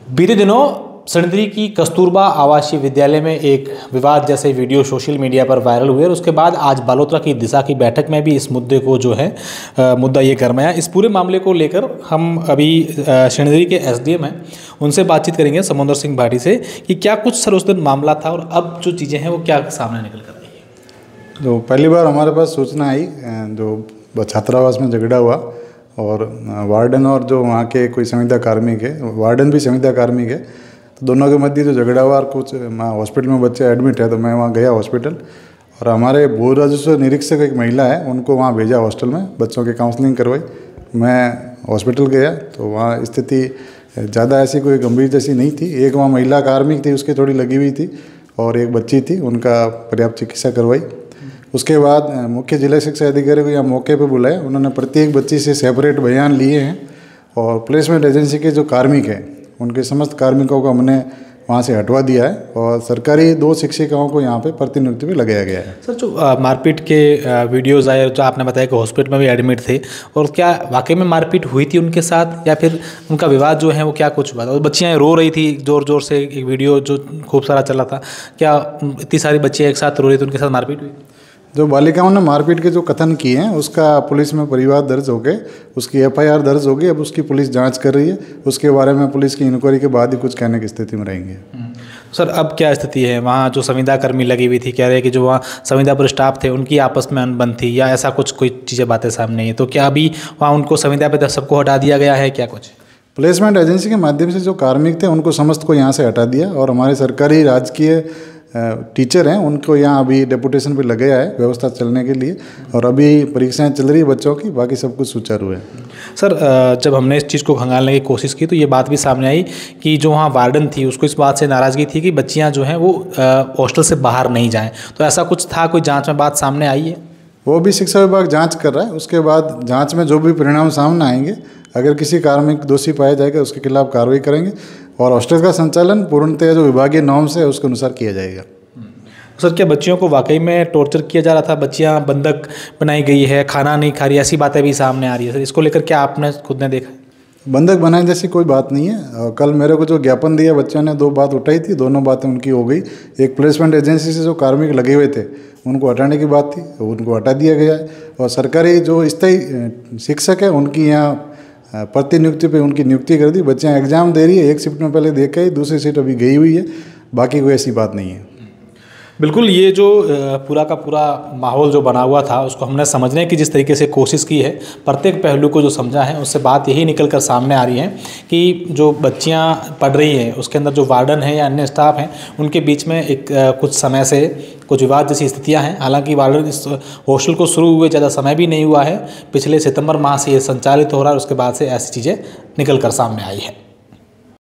बीते दिनों सणिधरी की कस्तूरबा आवासीय विद्यालय में एक विवाद जैसे वीडियो सोशल मीडिया पर वायरल हुए और उसके बाद आज बालोतरा की दिशा की बैठक में भी इस मुद्दे को जो है मुद्दा ये गरमाया। इस पूरे मामले को लेकर हम अभी सणिधरी के एसडीएम हैं उनसे बातचीत करेंगे, समुंदर सिंह भाटी से, कि क्या कुछ सर उस दिन मामला था और अब जो चीज़ें हैं वो क्या सामने निकल कर रही है। तो पहली बार हमारे पास सूचना आई जो छात्रावास में झगड़ा हुआ और वार्डन और जो वहाँ के कोई संविदा कार्मिक है, वार्डन भी संविदा कार्मिक है, तो दोनों के मध्य जो झगड़ा हुआ और कुछ हॉस्पिटल में बच्चे एडमिट है, तो मैं वहाँ गया हॉस्पिटल और हमारे भू राजस्व निरीक्षक एक महिला है उनको वहाँ भेजा हॉस्टल में, बच्चों की काउंसलिंग करवाई। मैं हॉस्पिटल गया तो वहाँ स्थिति ज़्यादा ऐसी कोई गंभीर जैसी नहीं थी। एक वहाँ महिला कार्मिक थी, उसकी थोड़ी लगी हुई थी और एक बच्ची थी, उनका पर्याप्त चिकित्सा करवाई। उसके बाद मुख्य जिला शिक्षा अधिकारी को यहाँ मौके पर बुलाया, उन्होंने प्रत्येक बच्ची से सेपरेट बयान लिए हैं और प्लेसमेंट एजेंसी के जो कार्मिक हैं उनके समस्त कार्मिकों को हमने वहाँ से हटवा दिया है और सरकारी 2 शिक्षिकाओं को यहाँ पे प्रतिनियुक्ति पे लगाया गया है। सर, जो मारपीट के वीडियोज़ आए, जो आपने बताया कि हॉस्पिटल में भी एडमिट थे, और क्या वाकई में मारपीट हुई थी उनके साथ या फिर उनका विवाद जो है वो क्या कुछ हुआ था? और बच्चियाँ रो रही थी ज़ोर ज़ोर से, एक वीडियो जो खूब सारा चला था, क्या इतनी सारी बच्चियाँ एक साथ रो रही थी, उनके साथ मारपीट हुई? जो बालिकाओं ने मारपीट के जो कथन किए हैं उसका पुलिस में परिवाद दर्ज हो गए, उसकी एफआईआर दर्ज हो गई। अब उसकी पुलिस जांच कर रही है, उसके बारे में पुलिस की इंक्वायरी के बाद ही कुछ कहने की स्थिति में रहेंगे। सर, अब क्या स्थिति है? वहाँ जो संविदा कर्मी लगी हुई थी, कह रहे हैं कि जो वहाँ संविदा पर स्टाफ थे उनकी आपस में अनबन थी या ऐसा कुछ कोई चीज़ें बातें सामने आई, तो क्या अभी वहाँ उनको संविदा पर सबको हटा दिया गया है, क्या कुछ? प्लेसमेंट एजेंसी के माध्यम से जो कार्मिक थे उनको समस्त को यहाँ से हटा दिया और हमारे सरकारी राजकीय टीचर हैं उनको यहाँ अभी डेपुटेशन पे लगाया है व्यवस्था चलने के लिए और अभी परीक्षाएं चल रही है बच्चों की, बाकी सब कुछ सुचारू है। सर, जब हमने इस चीज़ को खंगालने की कोशिश की तो ये बात भी सामने आई कि जो वहाँ वार्डन थी उसको इस बात से नाराज़गी थी कि बच्चियाँ जो हैं वो हॉस्टल से बाहर नहीं जाएँ, तो ऐसा कुछ था? कोई जाँच में बात सामने आई है? वो भी शिक्षा विभाग जाँच कर रहा है, उसके बाद जाँच में जो भी परिणाम सामने आएंगे, अगर किसी कार्मिक दोषी पाया जाएगा उसके खिलाफ कार्रवाई करेंगे और हॉस्टल का संचालन पूर्णतः जो विभागीय नॉर्म्स है उसके अनुसार किया जाएगा। सर, क्या बच्चियों को वाकई में टॉर्चर किया जा रहा था? बच्चियां बंधक बनाई गई है, खाना नहीं खा रही, ऐसी बातें भी सामने आ रही है। सर, इसको लेकर क्या आपने खुद ने देखा? बंधक बनाए जैसी कोई बात नहीं है। कल मेरे को जो ज्ञापन दिया बच्चों ने 2 बात उठाई थी, दोनों बातें उनकी हो गई। एक प्लेसमेंट एजेंसी से जो कार्मिक लगे हुए थे उनको हटाने की बात थी, उनको हटा दिया गया है और सरकारी जो स्थायी शिक्षक है उनकी यहाँ प्रतिनियुक्ति पे उनकी नियुक्ति कर दी। बच्चियाँ एग्जाम दे रही है, एक शिफ्ट में पहले दे के आई, दूसरी शिफ्ट अभी गई हुई है, बाकी कोई ऐसी बात नहीं है। बिल्कुल, ये जो पूरा का पूरा माहौल जो बना हुआ था उसको हमने समझने की जिस तरीके से कोशिश की है, प्रत्येक पहलू को जो समझा है, उससे बात यही निकल कर सामने आ रही है कि जो बच्चियां पढ़ रही हैं उसके अंदर जो वार्डन है या अन्य स्टाफ हैं उनके बीच में एक कुछ समय से कुछ विवाद जैसी स्थितियां हैं। हालांकि वार्डन इस हॉस्टल को शुरू हुए ज़्यादा समय भी नहीं हुआ है, पिछले सितंबर माह से ये संचालित हो रहा है, उसके बाद से ऐसी चीज़ें निकल कर सामने आई है।